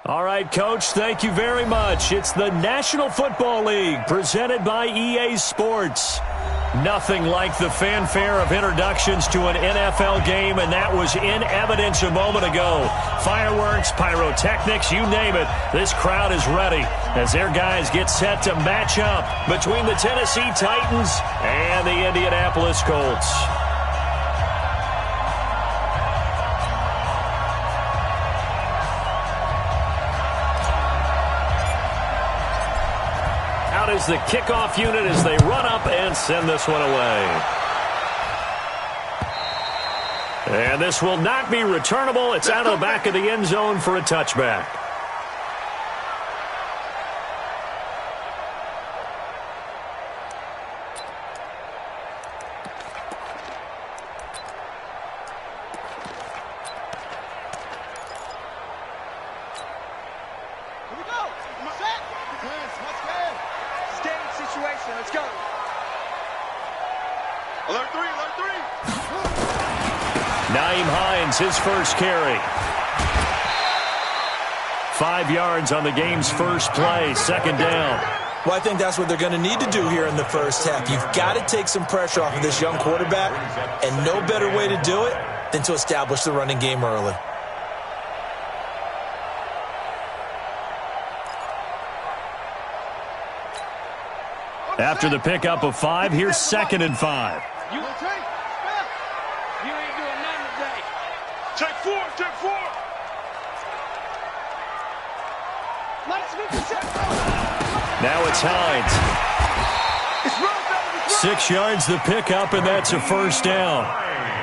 All right, Coach, thank you very much. It's the National Football League presented by EA Sports. Nothing like the fanfare of introductions to an NFL game, and that was in evidence a moment ago. Fireworks, pyrotechnics, you name it. This crowd is ready as their guys get set to match up between the Tennessee Titans and the Indianapolis Colts. Is the kickoff unit as they run up and send this one away. And this will not be returnable. It's out of the back of the end zone for a touchback. His first carry. 5 yards on the game's first play, second down. Well, I think that's what they're going to need to do here in the first half. You've got to take some pressure off of this young quarterback, and no better way to do it than to establish the running game early. After the pickup of 5, here's 2nd and 5. Now it's Hines. 6 yards the pickup, and that's a first down.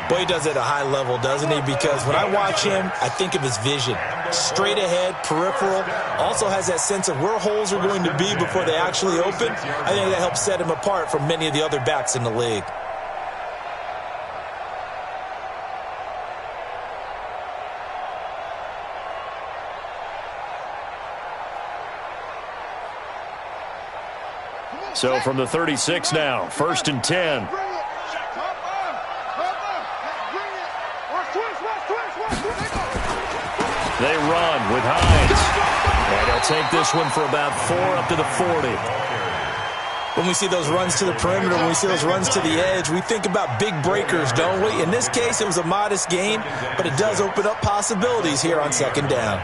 Boy, he does it at a high level, doesn't he? Because when I watch him, I think of his vision. Straight ahead, peripheral. Also has that sense of where holes are going to be before they actually open. I think that helps set him apart from many of the other backs in the league. So from the 36 now, 1st and 10. They run with Hines. And he'll take this one for about 4 up to the 40. When we see those runs to the perimeter, when we see those runs to the edge, we think about big breakers, don't we? In this case, it was a modest gain, but it does open up possibilities here on 2nd down.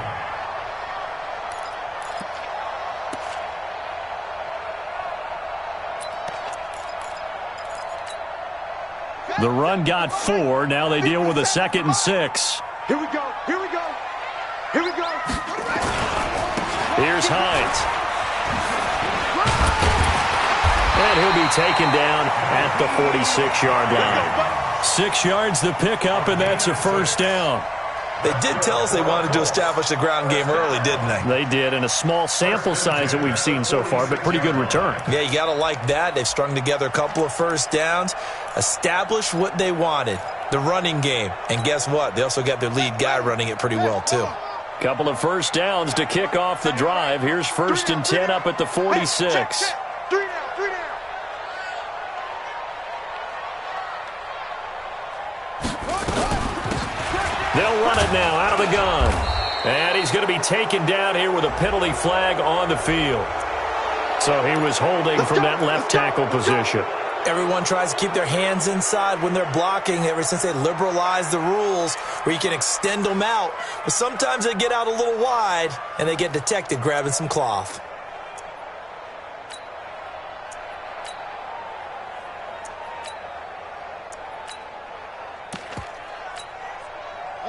The run got 4. Now they deal with a 2nd and 6. Here we go. Here we go. Here we go. Here's Hines. And he'll be taken down at the 46-yard line. 6 yards the pickup, and that's a first down. They did tell us they wanted to establish the ground game early, didn't they? They did, in a small sample size that we've seen so far, but pretty good return. Yeah, you got to like that. They've strung together a couple of first downs, established what they wanted, the running game. And guess what? They also got their lead guy running it pretty well, too. Couple of first downs to kick off the drive. Here's 1st and 10 up at the 46. They'll run it now out of the gun. And he's going to be taken down here with a penalty flag on the field. So he was holding from that left tackle position. Everyone tries to keep their hands inside when they're blocking ever since they liberalized the rules where you can extend them out. But sometimes they get out a little wide and they get detected grabbing some cloth.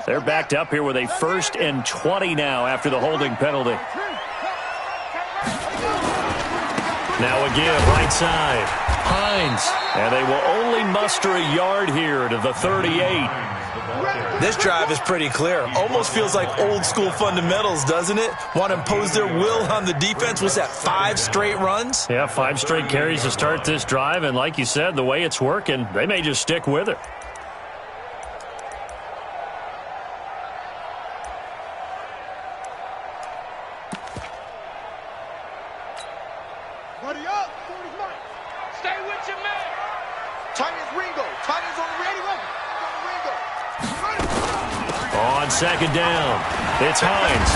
They're backed up here with a 1st and 20 now after the holding penalty. Now again, right side. Hines. And they will only muster a yard here to the 38. This drive is pretty clear. Almost feels like old school fundamentals, doesn't it? Want to impose their will on the defense. Was that 5 straight runs? Yeah, 5 straight carries to start this drive. And like you said, the way it's working, they may just stick with it. On 2nd down, it's Hines.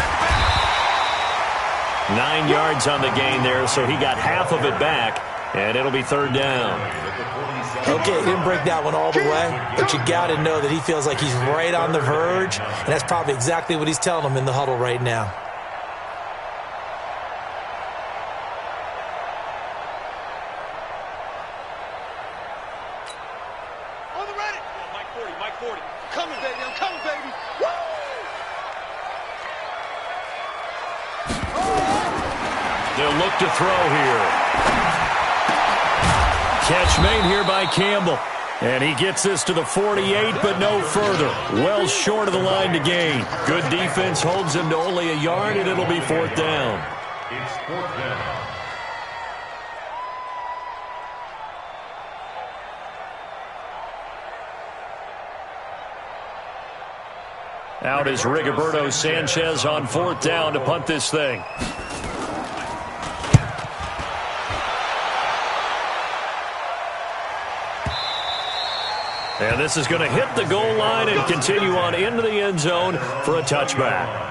9 yards on the gain there, so he got half of it back, and it'll be third down. Okay, he didn't break that one all the way, but you got to know that he feels like he's right on the verge, and that's probably exactly what he's telling them in the huddle right now. On the ready. Mike 40, Mike 40. I'm coming, baby. I'm coming, baby. Woo! They'll look to throw here. Catch made here by Campbell. And he gets this to the 48, but no further. Well short of the line to gain. Good defense holds him to only a yard, and it'll be fourth down. It's fourth down. Out is Rigoberto Sanchez on fourth down to punt this thing. And this is going to hit the goal line and continue on into the end zone for a touchback.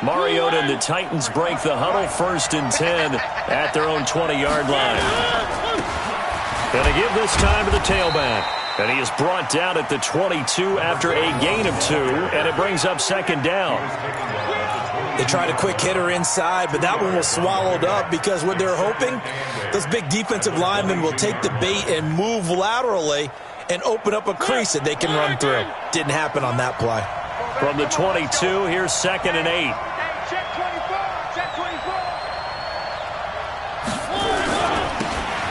Mariota and the Titans break the huddle, 1st and 10 at their own 20-yard line. Going to give this time to the tailback. And he is brought down at the 22 after a gain of 2, and it brings up second down. They tried a quick hitter inside, but that one was swallowed up because what they're hoping, those big defensive linemen will take the bait and move laterally and open up a crease that they can run through. Didn't happen on that play. From the 22, here's 2nd and 8. Check 24. Check 24.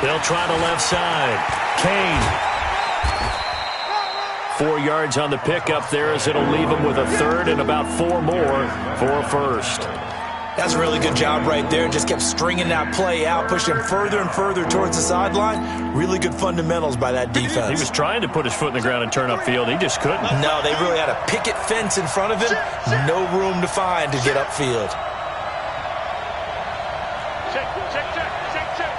They'll try the left side. Kane. 4 yards on the pickup there as it'll leave him with a third and about 4 more for a first. That's a really good job right there. Just kept stringing that play out, pushing him further and further towards the sideline. Really good fundamentals by that defense. He was trying to put his foot in the ground and turn upfield. He just couldn't. No, they really had a picket fence in front of him. No room to find to get upfield. Check, check, check, check, check.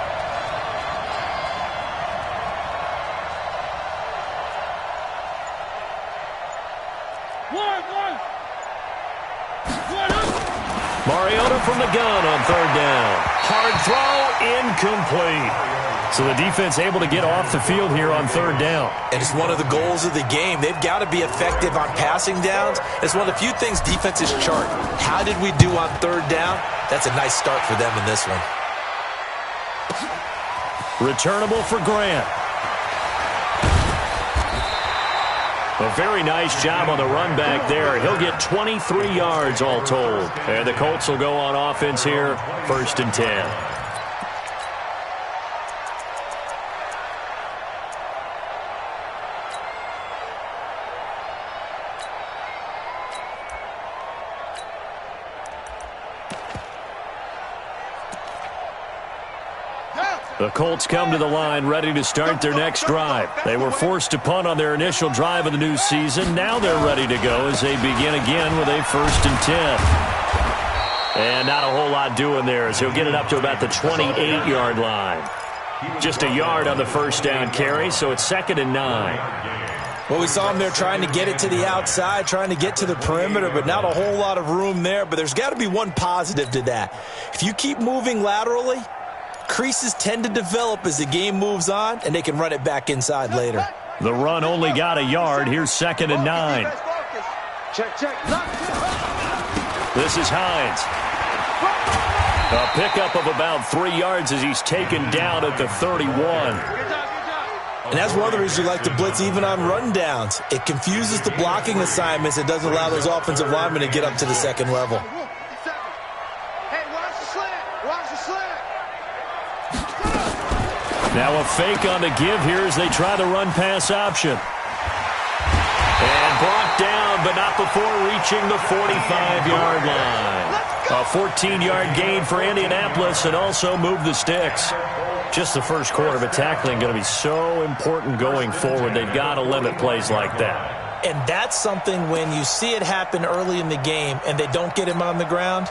Mariota from the gun on third down. Hard throw, incomplete. So the defense able to get off the field here on third down. And it's one of the goals of the game. They've got to be effective on passing downs. It's one of the few things defenses chart. How did we do on third down? That's a nice start for them in this one. Returnable for Grant. A very nice job on the run back there. He'll get 23 yards all told. And the Colts will go on offense here, 1st and 10. The Colts come to the line ready to start their next drive. They were forced to punt on their initial drive of the new season. Now they're ready to go as they begin again with a 1st and 10. And not a whole lot doing there as he'll get it up to about the 28-yard line. Just a yard on the first down carry, so it's 2nd and 9. Well, we saw him there trying to get it to the outside, trying to get to the perimeter, but not a whole lot of room there. But there's got to be one positive to that. If you keep moving laterally, creases tend to develop as the game moves on, and they can run it back inside later. The run only got a yard. Here's 2nd and 9. Check, check. This is Hines. A pickup of about 3 yards as he's taken down at the 31. And that's one of the reasons you like to blitz even on run downs. It confuses the blocking assignments. It doesn't allow those offensive linemen to get up to the second level. Hey, watch the slant. Watch the slant. Now a fake on the give here as they try the run-pass option. And brought down but not before reaching the 45-yard line. A 14-yard gain for Indianapolis and also move the sticks. Just the first quarter, but tackling going to be so important going forward. They've got to limit plays like that. And that's something when you see it happen early in the game and they don't get him on the ground,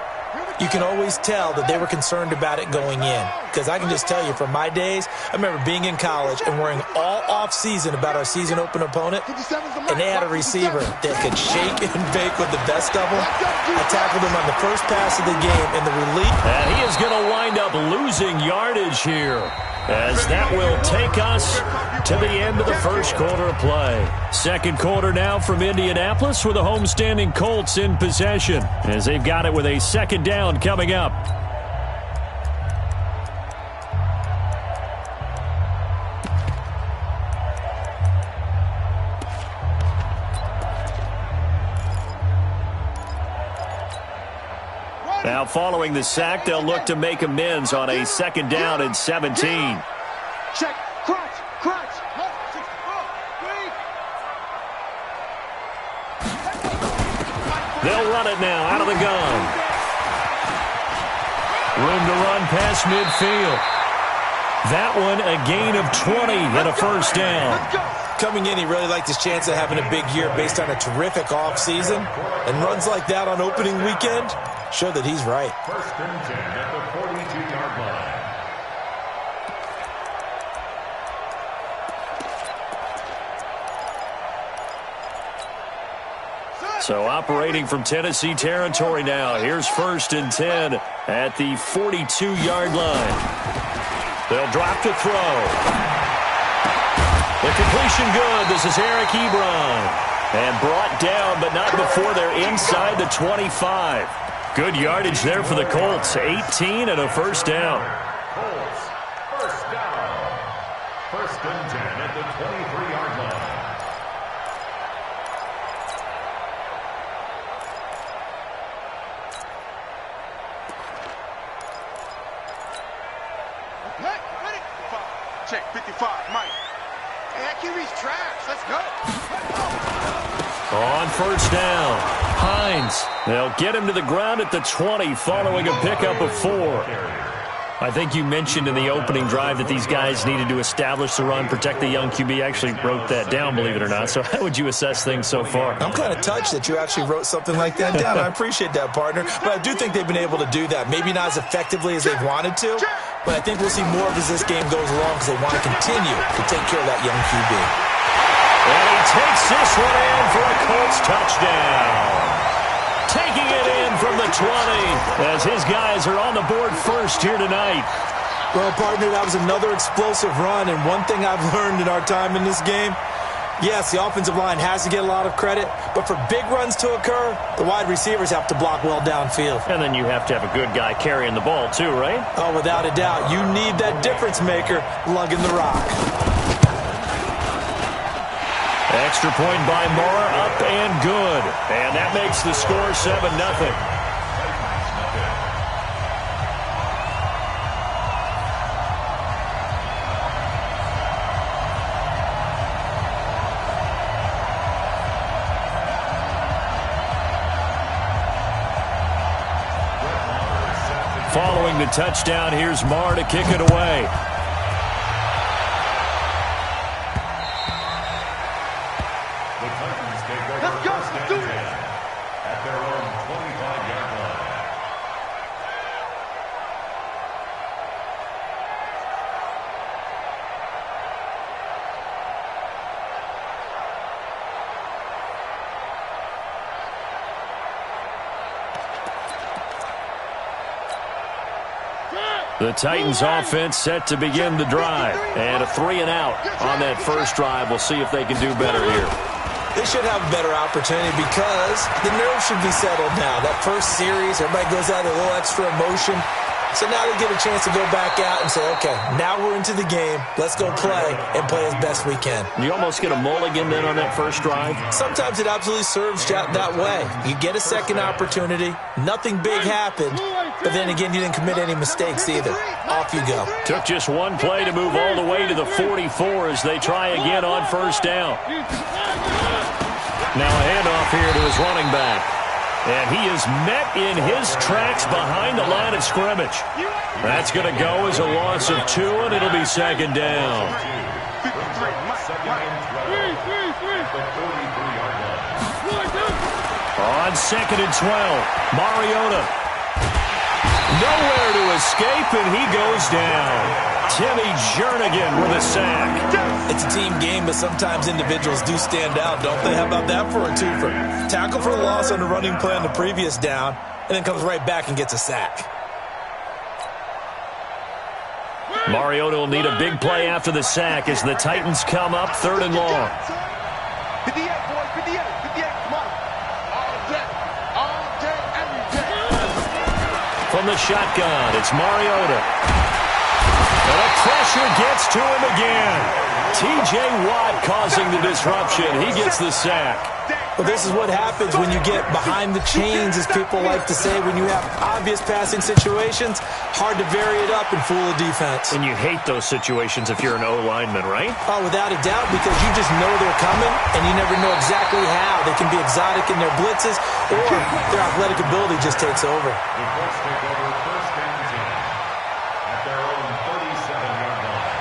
you can always tell that they were concerned about it going in. Because I can just tell you from my days, I remember being in college and worrying all off-season about our season open opponent, and they had a receiver that could shake and bake with the best of them. I tackled him on the first pass of the game, and the relief. And he is going to wind up losing yardage here, as that will take us to the end of the first quarter of play. Second quarter now from Indianapolis with the homestanding Colts in possession, as they've got it with a second down coming up. Now following the sack, they'll look to make amends on a second down and 17. Check. Crunch. They'll run it now out of the gun. Room to run past midfield. That one a gain of 20 and a first down. Coming in, he really liked his chance of having a big year based on a terrific offseason. And runs like that on opening weekend show that he's right. First and 10 at the 42-yard line. So operating from Tennessee territory now. Here's first and 10 at the 42-yard line. They'll drop to throw. The completion good. This is Eric Ebron. And brought down, but not before they're inside the 25. Good yardage there for the Colts. 18 and a first down. Colts, first down. First and 10 at the 23-yard line. Ready? Check 55, Mike. Hey, that QB's trash. Let's go. On first down, Hines. They'll get him to the ground at the 20 following a pickup of 4. I think you mentioned in the opening drive that these guys needed to establish the run, protect the young QB. I actually wrote that down, believe it or not. So how would you assess things so far? I'm kind of touched that you actually wrote something like that down. I appreciate that, partner. But I do think they've been able to do that. Maybe not as effectively as they've wanted to, but I think we'll see more of as this game goes along because they want to continue to take care of that young QB. And he takes this one in for a Colts touchdown. Taking it in from the 20 as his guys are on the board first here tonight. Well, partner, that was another explosive run, and one thing I've learned in our time in this game, yes, the offensive line has to get a lot of credit, but for big runs to occur, the wide receivers have to block well downfield. And then you have to have a good guy carrying the ball too, right? Oh, without a doubt. You need that difference maker lugging the rock. Extra point by Moore, up and good. And that makes the score 7-0. Following the touchdown, here's Marr to kick it away. The Titans offense set to begin the drive. And a 3-and-out on that first drive. We'll see if they can do better here. They should have a better opportunity because the nerves should be settled now. That first series, everybody goes out with a little extra emotion. So now they get a chance to go back out and say, okay, now we're into the game. Let's go play and play as best we can. You almost get a mulligan then on that first drive? Sometimes it absolutely serves that way. You get a second opportunity. Nothing big happened. But then again, you didn't commit any mistakes either. Off you go. Took just one play to move all the way to the 44 as they try again on first down. Now a handoff here to his running back. And he is met in his tracks behind the line of scrimmage. That's going to go as a loss of 2, and it'll be second down. On 2nd and 12, Mariota. Nowhere to escape, and he goes down. Timmy Jernigan with a sack. It's a team game, but sometimes individuals do stand out, don't they? How about that for a twofer? Tackle for the loss on the running play on the previous down, and then comes right back and gets a sack. Mariota will need a big play after the sack as the Titans come up 3rd and long. 58, boys, 58, 58, come on. All day, every day. From the shotgun, it's Mariota. And the pressure gets to him again. T.J. Watt causing the disruption. He gets the sack. Well, this is what happens when you get behind the chains, as people like to say. When you have obvious passing situations, hard to vary it up and fool a defense. And you hate those situations if you're an O-lineman, right? Oh, without a doubt, because you just know they're coming, and you never know exactly how. They can be exotic in their blitzes, or their athletic ability just takes over. The Colts take over 1st and 10 at their own 37-yard line.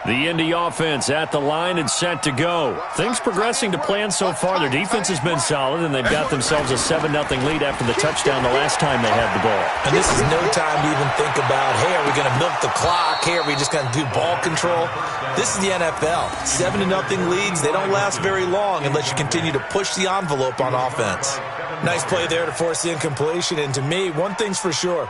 The Indy offense at the line and set to go. Things progressing to plan so far. Their defense has been solid, and they've got themselves a 7-0 lead after the touchdown the last time they had the ball. And this is no time to even think about, hey, are we going to milk the clock? Hey, are we just going to do ball control? This is the NFL. 7-0 leads, they don't last very long unless you continue to push the envelope on offense. Nice play there to force the incompletion. And to me, one thing's for sure.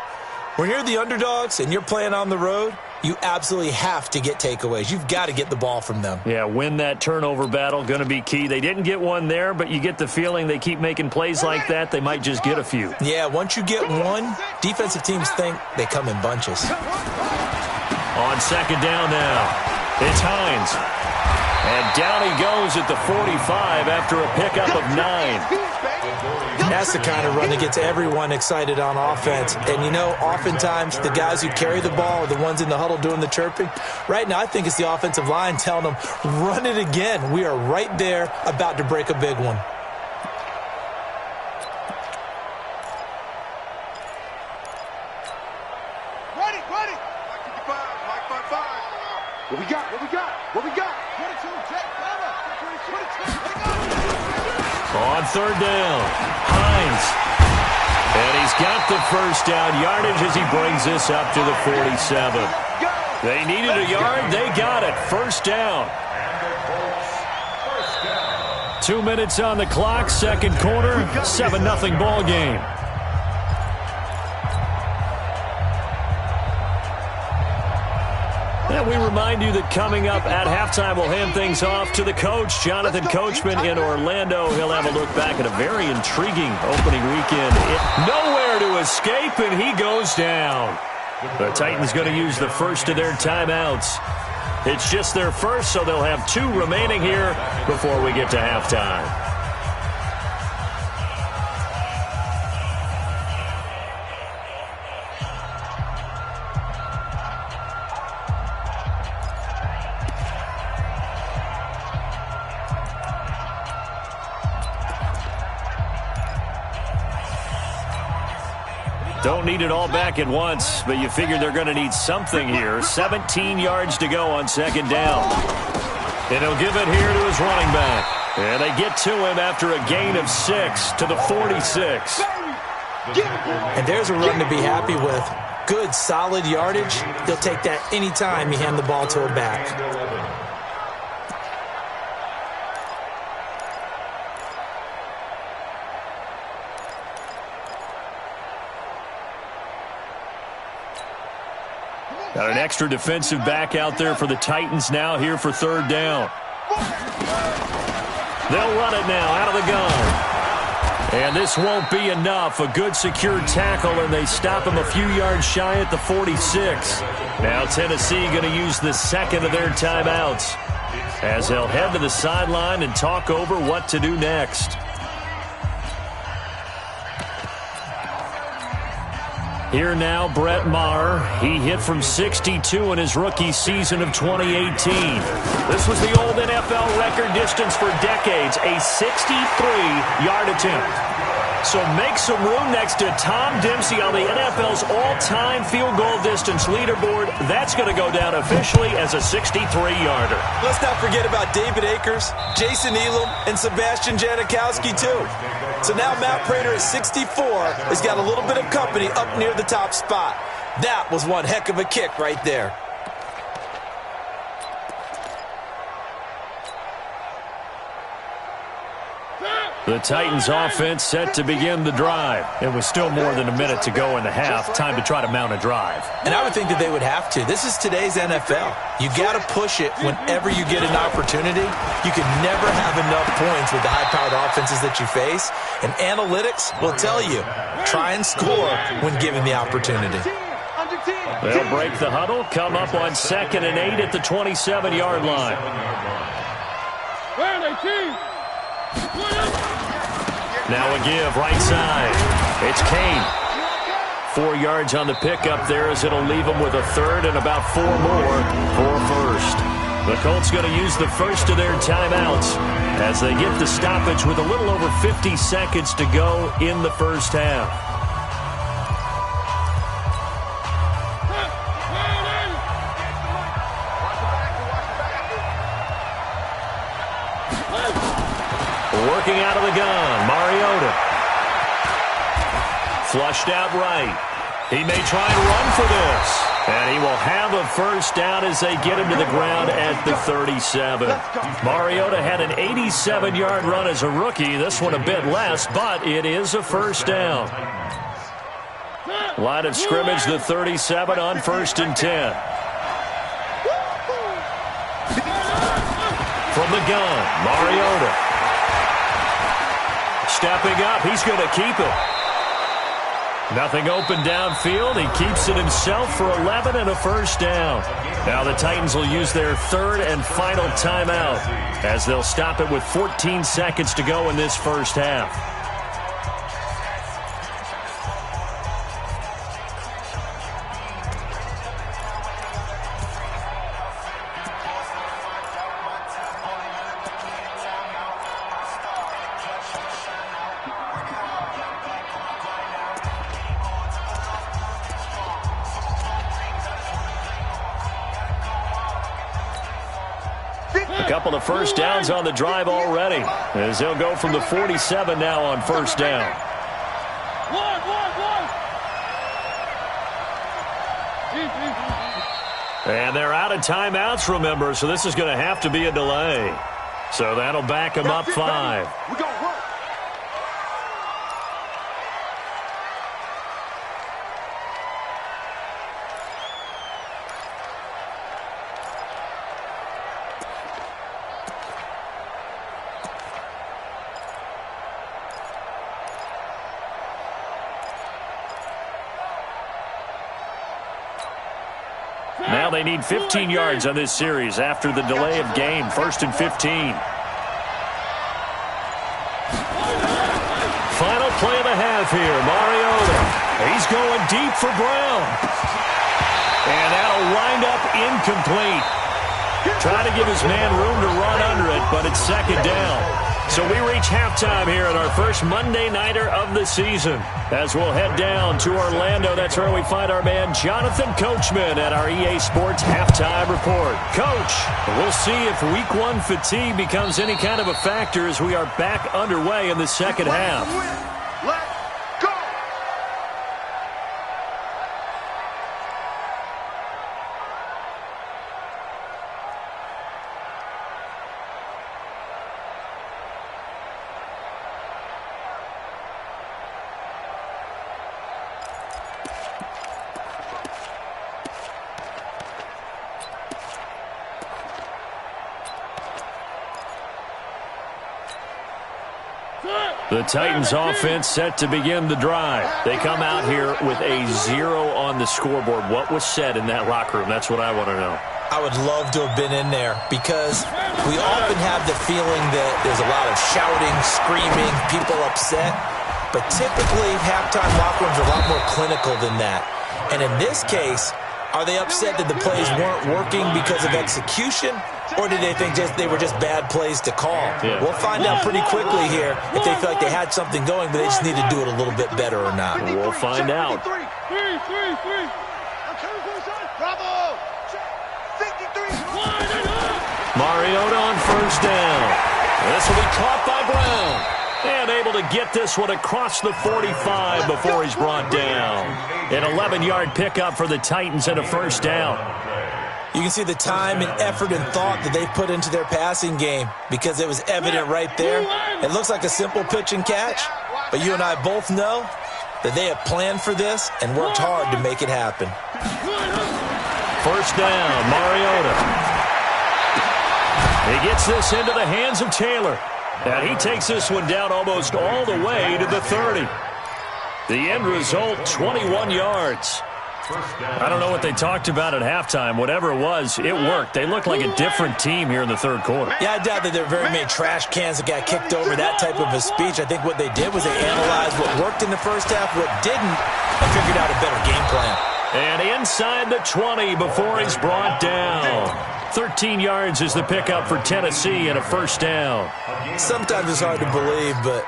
When you're the underdogs and you're playing on the road, you absolutely have to get takeaways. You've got to get the ball from them. Yeah, win that turnover battle, going to be key. They didn't get one there, but you get the feeling they keep making plays like that, they might just get a few. Yeah, once you get one, defensive teams think they come in bunches. On 2nd down now, it's Hines. And down he goes at the 45 after a pickup of 9. That's the kind of run that gets everyone excited on offense. And, you know, oftentimes the guys who carry the ball are the ones in the huddle doing the chirping. Right now, I think it's the offensive line telling them, run it again. We are right there about to break a big one. Ready. Mike 55, Mike 55. What we got? 22, Jake, cover. 22. On 3rd down, Hines. And he's got the first down yardage as he brings this up to the 47. They needed a yard. They got it. First down. 2 minutes on the clock. 2nd quarter. 7-0 ball game. And we remind you that coming up at halftime, we'll hand things off to the coach, Jonathan Coachman in Orlando. He'll have a look back at a very intriguing opening weekend. Nowhere to escape, and he goes down. The Titans going to use the first of their timeouts. It's just their first, so they'll have 2 remaining here before we get to halftime. Don't need it all back at once, but you figure they're going to need something here. 17 yards to go on 2nd down. And he'll give it here to his running back. And they get to him after a gain of 6 to the 46. And there's a run to be happy with. Good, solid yardage. He'll take that anytime you hand the ball to a back. Got an extra defensive back out there for the Titans now here for 3rd down. They'll run it now out of the gun. And this won't be enough. A good secure tackle, and they stop him a few yards shy at the 46. Now Tennessee going to use the second of their timeouts as they'll head to the sideline and talk over what to do next. Here now, Brett Maher. He hit from 62 in his rookie season of 2018. This was the old NFL record distance for decades, a 63-yard attempt. So make some room next to Tom Dempsey on the NFL's all-time field goal distance leaderboard. That's going to go down officially as a 63-yarder. Let's not forget about David Akers, Jason Elam, and Sebastian Janikowski, too. So now Matt Prater at 64 has got a little bit of company up near the top spot. That was one heck of a kick right there. The Titans offense set to begin the drive. It was still more than a minute to go in the half. Time to try to mount a drive. And I would think that they would have to. This is today's NFL. You got to push it whenever you get an opportunity. You can never have enough points with the high-powered offenses that you face. And analytics will tell you, try and score when given the opportunity. They'll break the huddle, come up on 2nd and 8 at the 27-yard line. Now a give, right side. It's Kane. 4 yards on the pickup there as it'll leave him with a third and about 4 more for first. The Colts going to use the first of their timeouts as they get the stoppage with a little over 50 seconds to go in the first half. Working out of the gun, Mariota. Flushed out right. He may try and run for this. And he will have a first down as they get him to the ground at the 37. Mariota had an 87-yard run as a rookie. This one a bit less, but it is a first down. Line of scrimmage, the 37 on 1st and 10. From the gun, Mariota. Stepping up, he's going to keep it. Nothing open downfield. He keeps it himself for 11 and a first down. Now the Titans will use their third and final timeout as they'll stop it with 14 seconds to go in this first half. A couple of first downs on the drive already as they'll go from the 47 now on first down. And they're out of timeouts, remember, so this is going to have to be a delay. So that'll back them up 5. Now they need 15 yards on this series after the delay of game. 1st and 15. Final play of the half here. Mariota. He's going deep for Brown. And that'll wind up incomplete. Trying to give his man room to run under it, but it's 2nd down. So we reach halftime here at our first Monday Nighter of the season. As we'll head down to Orlando, that's where we find our man Jonathan Coachman at our EA Sports Halftime Report. Coach, we'll see if Week 1 fatigue becomes any kind of a factor as we are back underway in the second half. The Titans offense set to begin the drive. They come out here with a 0 on the scoreboard. What was said in that locker room? That's what I want to know. I would love to have been in there because we often have the feeling that there's a lot of shouting, screaming, people upset. But typically, halftime locker rooms are a lot more clinical than that. And in this case, are they upset that the plays weren't working because of execution? Or did they think they were just bad plays to call? Yeah. We'll find out pretty quickly here if they feel like they had something going, but they just need to do it a little bit better or not. We'll find out. Bravo! 53. Mariota on first down. This will be caught by Brown. And able to get this one across the 45 before he's brought down. An 11-yard pickup for the Titans and a first down. You can see the time and effort and thought that they put into their passing game because it was evident right there. It looks like a simple pitch and catch, but you and I both know that they have planned for this and worked hard to make it happen. First down, Mariota. He gets this into the hands of Taylor. And he takes this one down almost all the way to the 30. The end result, 21 yards. I don't know what they talked about at halftime. Whatever it was, it worked. They looked like a different team here in the third quarter. Yeah, I doubt that there were very many trash cans that got kicked over, that type of a speech. I think what they did was they analyzed what worked in the first half, what didn't, and figured out a better game plan. And inside the 20 before he's brought down. 13 yards is the pickup for Tennessee and a first down. Sometimes it's hard to believe, but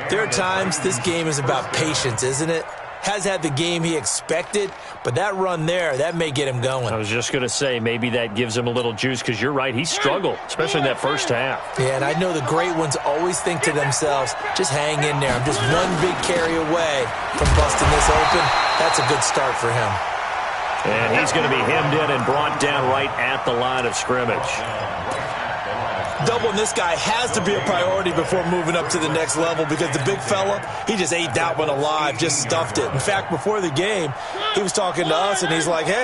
there are times this game is about patience, isn't it? Has had the game he expected, but that run there, that may get him going. I was just going to say, maybe that gives him a little juice because you're right, he struggled, especially in that first half. Yeah, and I know the great ones always think to themselves, just hang in there. I'm just one big carry away from busting this open. That's a good start for him. And he's going to be hemmed in and brought down right at the line of scrimmage. Doubling this guy has to be a priority before moving up to the next level because the big fella, he just ate that one alive, just stuffed it. In fact, before the game, he was talking to us, and he's like, hey,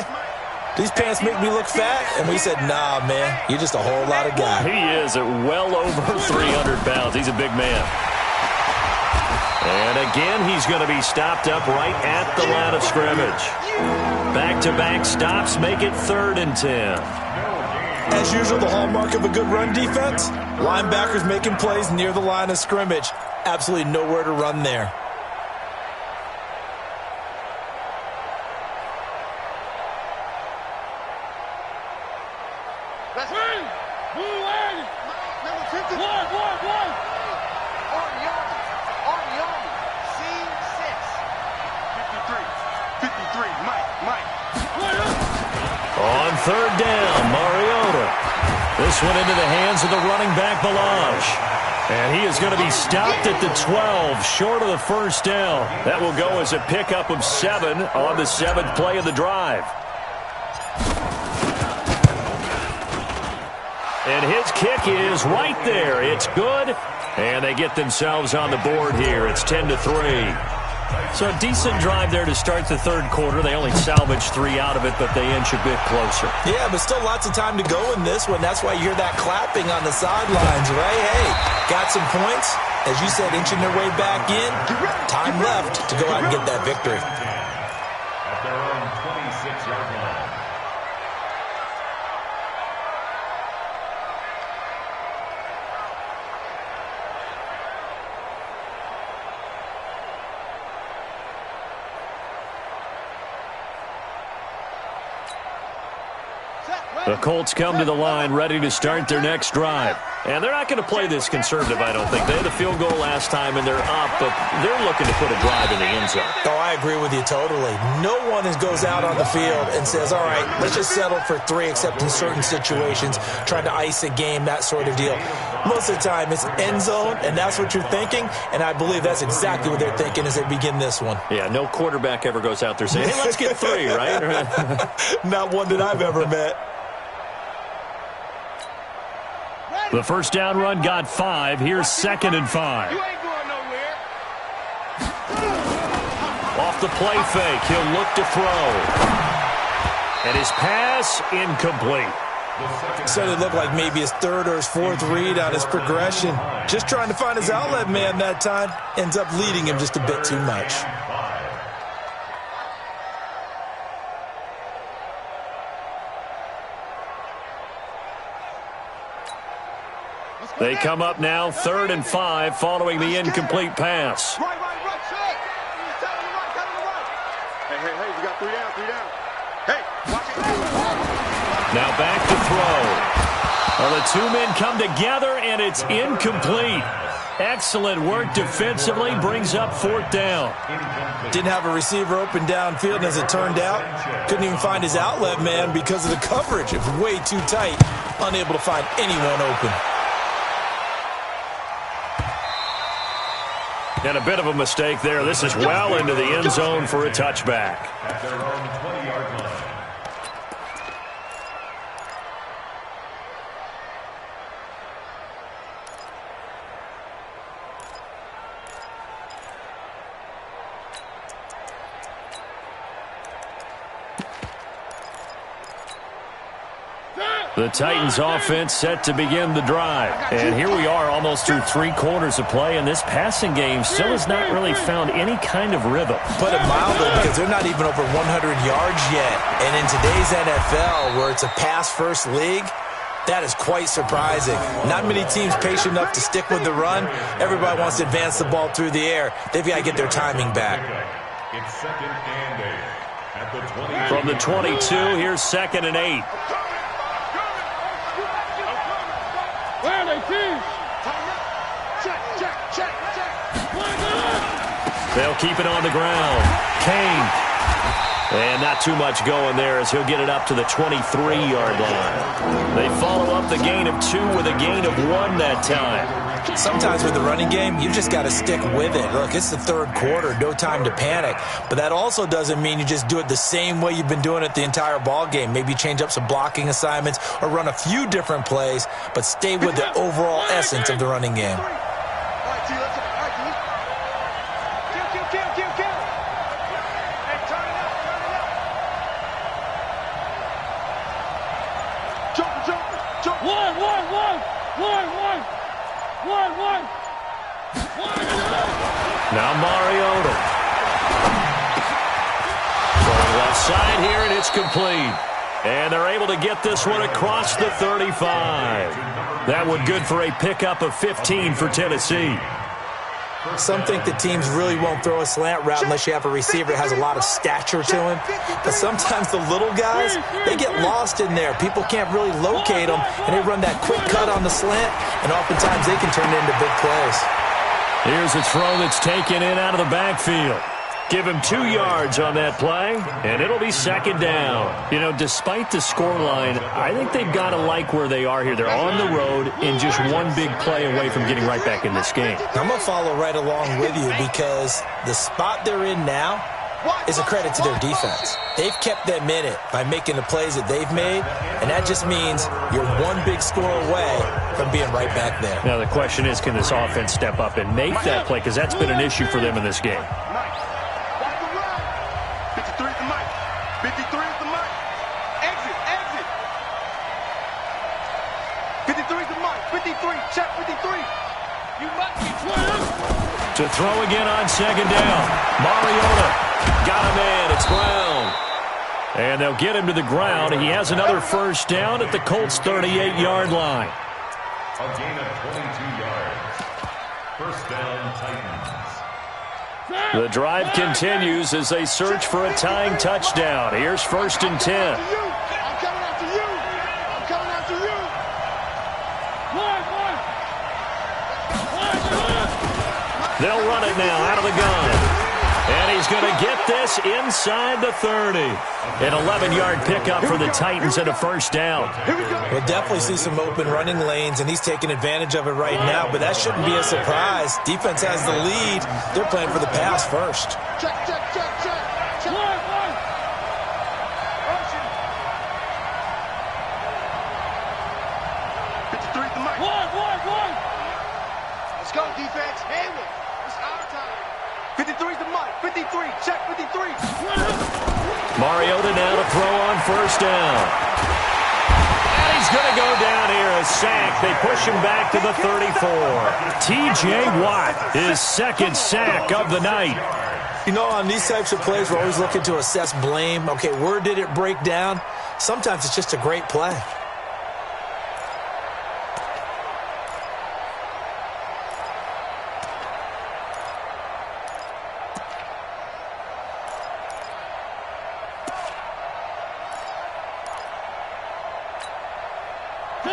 these pants make me look fat? And we said, nah, man, you're just a whole lot of guy. He is at well over 300 pounds. He's a big man. And again, he's going to be stopped up right at the line of scrimmage. Back-to-back stops make it 3rd and 10. As usual, the hallmark of a good run defense, linebackers making plays near the line of scrimmage. Absolutely nowhere to run there. On 3rd down, Mariota. This one into the hands of the running back, Lg. And he is going to be stopped at the 12, short of the first down. That will go as a pickup of 7 on the 7th play of the drive. And his kick is right there. It's good. And they get themselves on the board here. It's 10-3. So a decent drive there to start the 3rd quarter. They only salvaged 3 out of it, but they inch a bit closer. Yeah, but still lots of time to go in this one. That's why you hear that clapping on the sidelines, right? Hey, got some points. As you said, inching their way back in. Time left to go out and get that victory. At their own 26-yard line. The Colts come to the line ready to start their next drive. And they're not going to play this conservative, I don't think. They had a field goal last time, and they're up, but they're looking to put a drive in the end zone. Oh, I agree with you totally. No one goes out on the field and says, all right, let's just settle for 3, except in certain situations, trying to ice a game, that sort of deal. Most of the time, it's end zone, and that's what you're thinking, and I believe that's exactly what they're thinking as they begin this one. Yeah, no quarterback ever goes out there saying, hey, let's get 3, right? Not one that I've ever met. The first down run got 5. Here's 2nd and 5. You ain't going nowhere. Off the play fake, he'll look to throw. And his pass incomplete. Certainly looked like maybe his third or his fourth read on his progression. Just trying to find his outlet man that time. Ends up leading him just a bit too much. They come up now 3rd and 5 following the incomplete pass. Right, check. Hey, we got 3 down. Hey, watch it. Now back to throw. Well, the two men come together, and it's incomplete. Excellent work defensively, brings up 4th down. Didn't have a receiver open downfield, and as it turned out, couldn't even find his outlet man because of the coverage. It was way too tight, unable to find anyone open. And a bit of a mistake there. This is well into the end zone for a touchback. At their own 20-yard line. The Titans offense set to begin the drive. And here we are almost through 3 quarters of play, and this passing game still has not really found any kind of rhythm. Put it mildly, because they're not even over 100 yards yet. And in today's NFL, where it's a pass-first league, that is quite surprising. Not many teams patient enough to stick with the run. Everybody wants to advance the ball through the air. They've got to get their timing back. It's 2nd and 8 at the 20. From the 22, here's 2nd and 8. Where are they, team? Check. They'll keep it on the ground. Kane. And not too much going there as he'll get it up to the 23-yard line. They follow up the gain of 2 with a gain of 1 that time. Sometimes with the running game, you just got to stick with it. Look, it's the 3rd quarter, no time to panic. But that also doesn't mean you just do it the same way you've been doing it the entire ball game. Maybe change up some blocking assignments or run a few different plays, but stay with the overall essence of the running game. All right, T, let's kill. Hey, turn it up. Jump. One. Now Mariota. Going left side here, and it's complete. And they're able to get this one across the 35. That one good for a pickup of 15 for Tennessee. Some think the teams really won't throw a slant route unless you have a receiver that has a lot of stature to him. But sometimes the little guys, they get lost in there. People can't really locate them, and they run that quick cut on the slant, and oftentimes they can turn it into big plays. Here's a throw that's taken in out of the backfield. Give him 2 yards on that play, and it'll be 2nd down. You know, despite the scoreline, I think they've got to like where they are here. They're on the road and just one big play away from getting right back in this game. I'm going to follow right along with you because the spot they're in now is a credit to their defense. They've kept them in it by making the plays that they've made, and that just means you're one big score away from being right back there. Now, the question is, can this offense step up and make that play? Because that's been an issue for them in this game. 53 is the mic. 53 is the mic. Exit. 53 is the mic. 53. Check 53. You must be 12. To throw again on 2nd down. Mariota got a man. It's Brown. And they'll get him to the ground. He has another 1st down at the Colts' 38-yard line. A gain of 22 yards. 1st down, Titans. The drive continues as they search for a tying touchdown. Here's 1st and 10. I'm coming after you. They'll run it now out of the gun. And he's going to get this inside the 30. An 11-yard pickup for the Titans and a 1st down. We'll definitely see some open running lanes, and he's taking advantage of it right now, but that shouldn't be a surprise. Defense has the lead. They're playing for the pass first. Check. 53 is the mic. One. Let's go, defense. Hayward. It's our time. 53 is the mic. 53. Check 53. Mariota now to throw on 1st down. And he's going to go down here, a sack. They push him back to the 34. T.J. Watt, his second sack of the night. You know, on these types of plays, we're always looking to assess blame. Okay, where did it break down? Sometimes it's just a great play.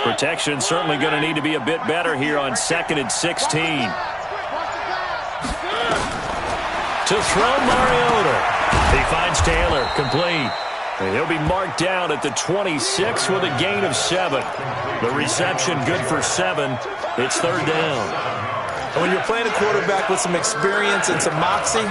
Protection certainly going to need to be a bit better here on 2nd and 16. To throw Mariota. He finds Taylor, complete. And he'll be marked down at the 26 with a gain of 7. The reception good for 7. It's 3rd down. And when you're playing a quarterback with some experience and some moxie,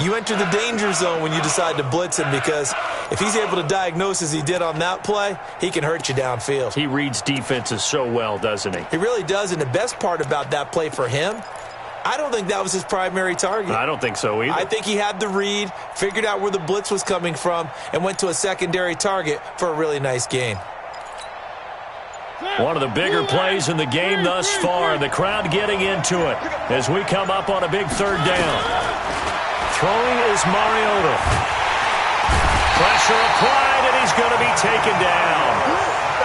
you enter the danger zone when you decide to blitz him, because if he's able to diagnose as he did on that play, he can hurt you downfield. He reads defenses so well, doesn't he? He really does, and the best part about that play for him, I don't think that was his primary target. I don't think so either. I think he had the read, figured out where the blitz was coming from, and went to a secondary target for a really nice gain. One of the bigger plays in the game thus far. The crowd getting into it as we come up on a big 3rd down. Throwing is Mariota. Pressure applied, and he's going to be taken down.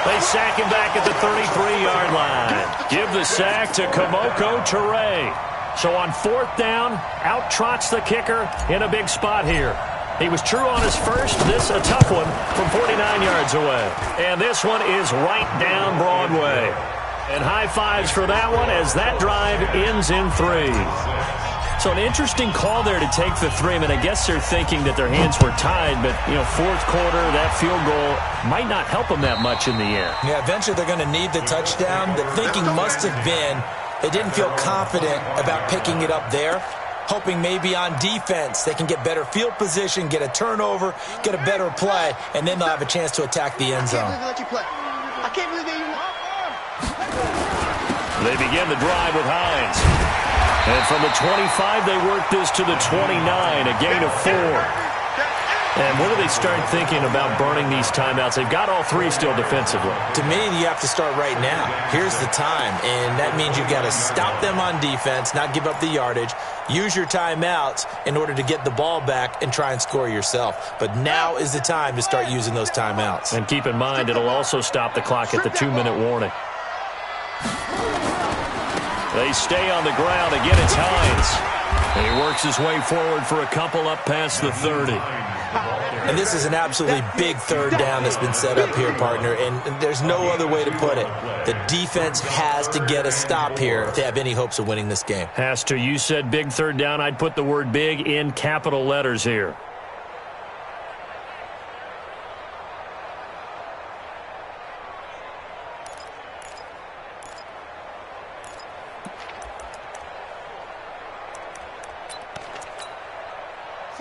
They sack him back at the 33-yard line. Give the sack to Kamoko Toure. So on 4th down, out trots the kicker in a big spot here. He was true on his first. This a tough one from 49 yards away. And this one is right down Broadway. And high fives for that one as that drive ends in 3. So an interesting call there to take the 3. I mean, I guess they're thinking that their hands were tied, but, you know, 4th quarter, that field goal might not help them that much in the end. Yeah, eventually they're going to need the touchdown. The thinking must have been they didn't feel confident about picking it up there, hoping maybe on defense they can get better field position, get a turnover, get a better play, and then they'll have a chance to attack the end zone. I can't believe they even... They begin the drive with Hines. And from the 25, they work this to the 29, a gain of 4. And what do they start thinking about burning these timeouts? They've got all 3 still defensively. To me, you have to start right now. Here's the time, and that means you've got to stop them on defense, not give up the yardage, use your timeouts in order to get the ball back and try and score yourself. But now is the time to start using those timeouts. And keep in mind, it'll also stop the clock at the 2-minute warning. They stay on the ground. Again, it's Hines. And he works his way forward for a couple up past the 30. And this is an absolutely big 3rd down that's been set up here, partner, and there's no other way to put it. The defense has to get a stop here if they have any hopes of winning this game. Has to. You said big 3rd down. I'd put the word big in capital letters here.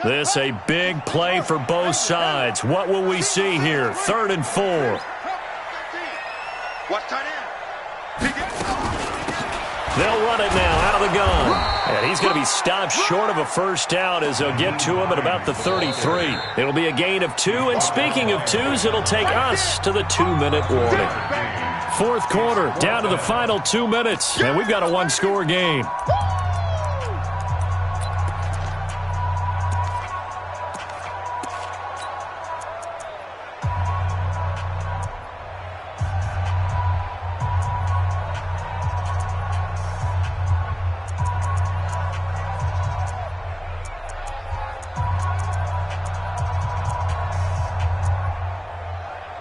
This a big play for both sides. What will we see here? 3rd and 4. They'll run it now out of the gun. And he's going to be stopped short of a 1st down as they'll get to him at about the 33. It'll be a gain of 2. And speaking of 2s, it'll take us to the 2-minute warning. 4th quarter, down to the final 2 minutes. And we've got a 1-score game.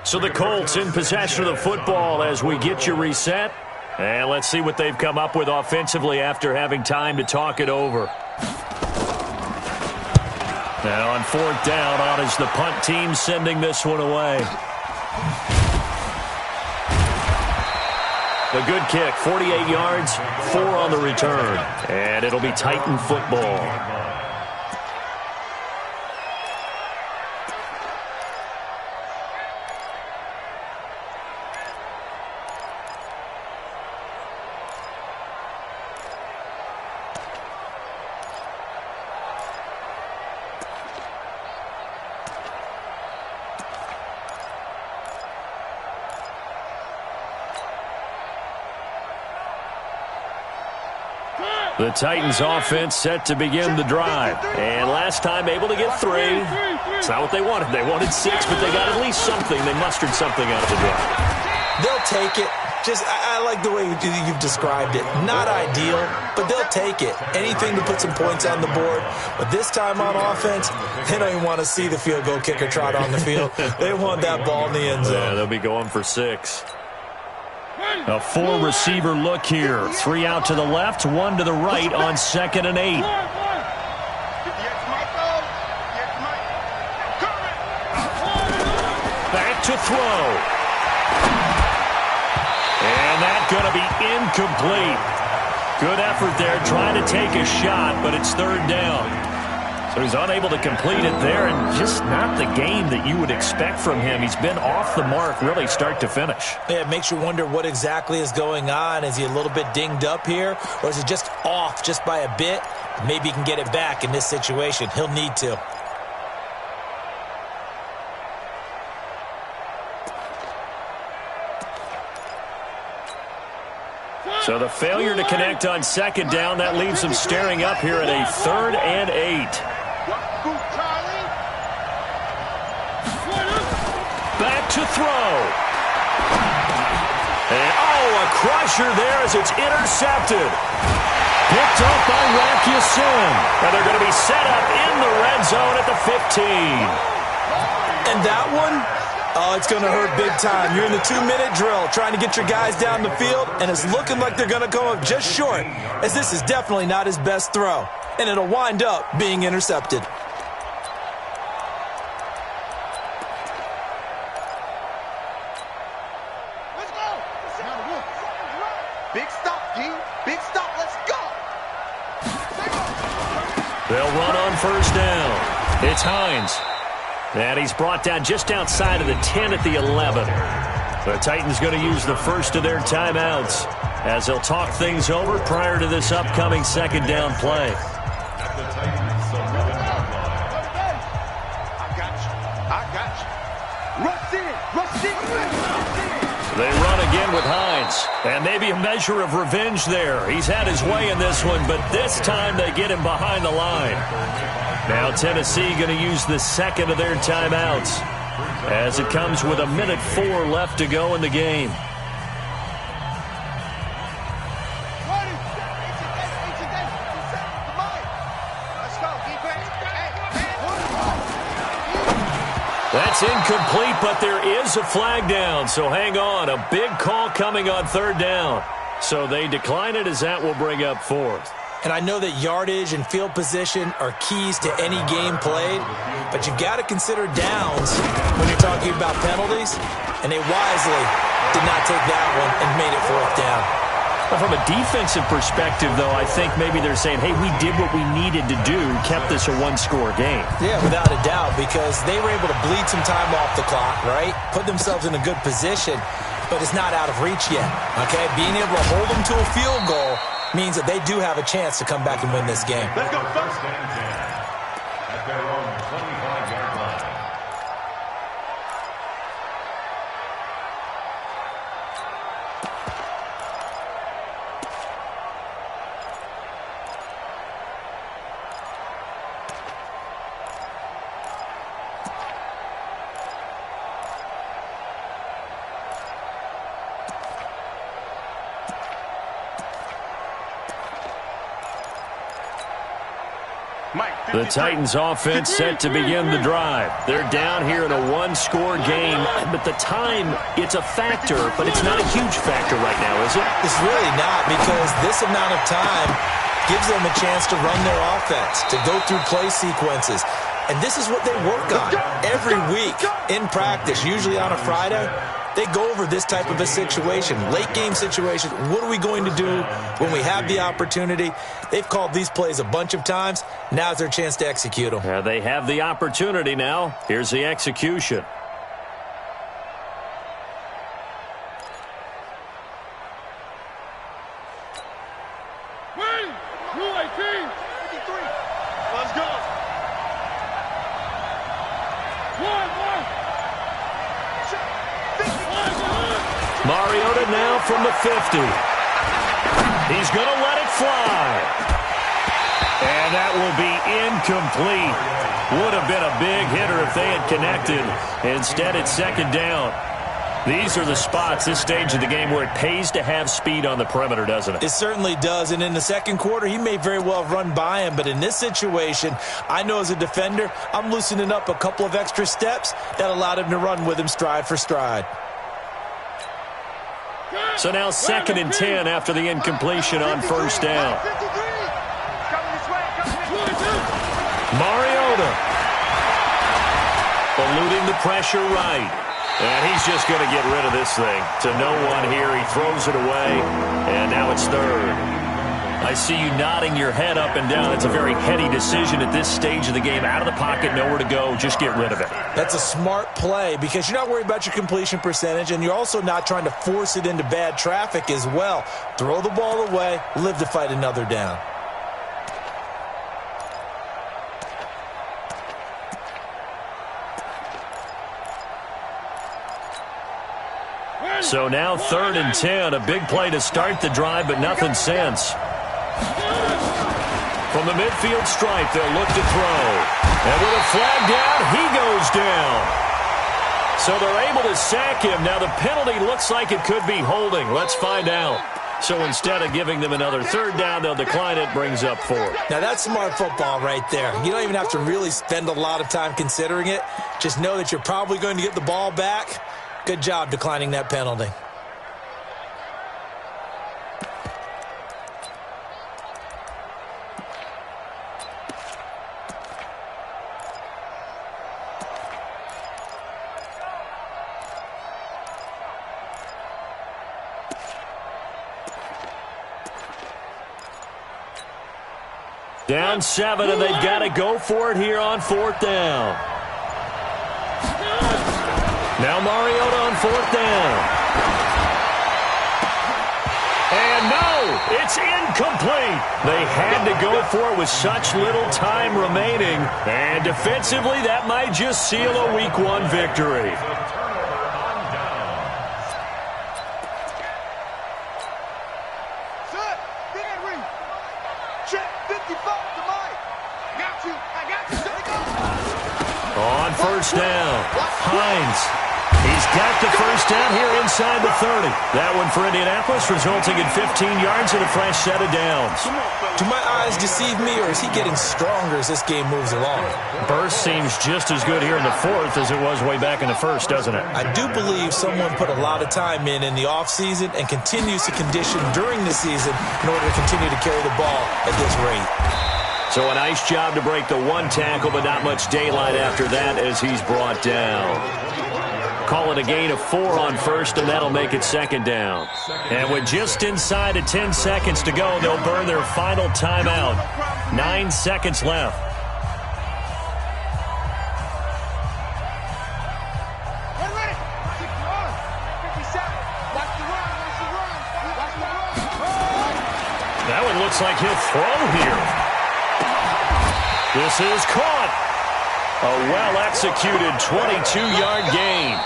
So the Colts in possession of the football as we get you reset. And let's see what they've come up with offensively after having time to talk it over. Now on 4th down, on is the punt team sending this one away. A good kick, 48 yards, 4 on the return. And it'll be Titan football. The Titans offense set to begin the drive. And last time able to get 3. It's not what they wanted. They wanted 6, but they got at least something. They mustered something out of the drive. They'll take it. I like the way you've described it. Not ideal, but they'll take it. Anything to put some points on the board. But this time on offense, they don't even want to see the field goal kicker trot on the field. They want that ball in the end zone. Yeah, they'll be going for 6. A 4-receiver look here. 3 out to the left, 1 to the right on 2nd and 8. Back to throw. And that's going to be incomplete. Good effort there trying to take a shot, but it's 3rd down. So he's unable to complete it there, and just not the game that you would expect from him. He's been off the mark really start to finish. Yeah, it makes you wonder what exactly is going on. Is he a little bit dinged up here, or is he just off just by a bit? Maybe he can get it back in this situation. He'll need to. So the failure to connect on 2nd down, that leaves them staring up here at a 3rd and 8. Back to throw. And, a crusher there as it's intercepted. Picked up by Rakiusin. And they're going to be set up in the red zone at the 15. And that one? Oh, it's going to hurt big time. You're in the 2-minute drill trying to get your guys down the field, and it's looking like they're going to come up just short, as this is definitely not his best throw, and it'll wind up being intercepted. Let's go. Big stop, D. Big stop. Let's go. They'll run on 1st down. It's Hines. And he's brought down just outside of the 10 at the 11. The Titans going to use the first of their timeouts as they'll talk things over prior to this upcoming 2nd down play. I got you. Rush in. They run again with Hines. And maybe a measure of revenge there. He's had his way in this one, but this time they get him behind the line. Now Tennessee going to use the 2nd of their timeouts as it comes with 1:04 left to go in the game. That's incomplete, but there is a flag down, so hang on. A big call coming on 3rd down. So they decline it as that will bring up 4th. And I know that yardage and field position are keys to any game played, but you've got to consider downs when you're talking about penalties, and they wisely did not take that one and made it 4th down. Well, from a defensive perspective, though, I think maybe they're saying, hey, we did what we needed to do, kept this a 1-score game. Yeah, without a doubt, because they were able to bleed some time off the clock, right? Put themselves in a good position, but it's not out of reach yet, okay? Being able to hold them to a field goal means that they do have a chance to come back and win this game. Let's go. 1st and 10 at their own 25-yard line. The Titans offense set to begin the drive. They're down here in a 1-score game, but the time, it's a factor, but it's not a huge factor right now, is it? It's really not, because this amount of time gives them a chance to run their offense, to go through play sequences. And this is what they work on every week in practice, usually on a Friday. They go over this type of a situation, late game situation. What are we going to do when we have the opportunity? They've called these plays a bunch of times. Now's their chance to execute them. Yeah, they have the opportunity now. Here's the execution. Let's go. Mariota now from the 50. He's going to let it fly. And that will be incomplete. Would have been a big hitter if they had connected. Instead, it's second down. These are the spots, this stage of the game, where it pays to have speed on the perimeter, doesn't it? It certainly does. And in the second quarter, he may very well run by him. But in this situation, I know as a defender, I'm loosening up a couple of extra steps that allowed him to run with him stride for stride. So now 2nd and 10 after the incompletion on first down. Mariota eluding the pressure right. And he's just going to get rid of this thing. To no one here. He throws it away. And now it's third. I see you nodding your head up and down. It's a very heady decision at this stage of the game. Out of the pocket, nowhere to go. Just get rid of it. That's a smart play because you're not worried about your completion percentage, and you're also not trying to force it into bad traffic as well. Throw the ball away, live to fight another down. So now 3rd and 10. A big play to start the drive, but nothing since. From the midfield stripe, they'll look to throw. And with a flag down, he goes down. So they're able to sack him. Now the penalty looks like it could be holding. Let's find out. So instead of giving them another 3rd down, they'll decline it, brings up 4th. Now that's smart football right there. You don't even have to really spend a lot of time considering it. Just know that you're probably going to get the ball back. Good job declining that penalty. Down 7, and they've got to go for it here on 4th down. Now Mariota on 4th down. And no, it's incomplete. They had to go for it with such little time remaining. And defensively, that might just seal a Week 1 victory. On first down, Hines. He's got the first down here inside the 30. That one for Indianapolis, resulting in 15 yards and a fresh set of downs. Do my eyes deceive me, or is he getting stronger as this game moves along? Burst seems just as good here in the 4th as it was way back in the 1st, doesn't it? I do believe someone put a lot of time in the offseason and continues to condition during the season in order to continue to carry the ball at this rate. So a nice job to break the 1 tackle, but not much daylight after that as he's brought down. Call it a gain of 4 on first, and that'll make it 2nd down. And with just inside of 10 seconds to go, they'll burn their final timeout. 9 seconds left. That one looks like he'll throw here. This is caught. A well-executed 22-yard gain.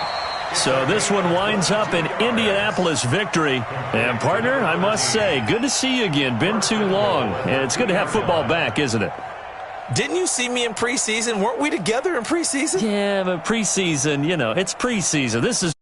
So this one winds up an Indianapolis victory. And, partner, I must say, good to see you again. Been too long. And it's good to have football back, isn't it? Didn't you see me in preseason? Weren't we together in preseason? Yeah, but preseason, you know, it's preseason. This is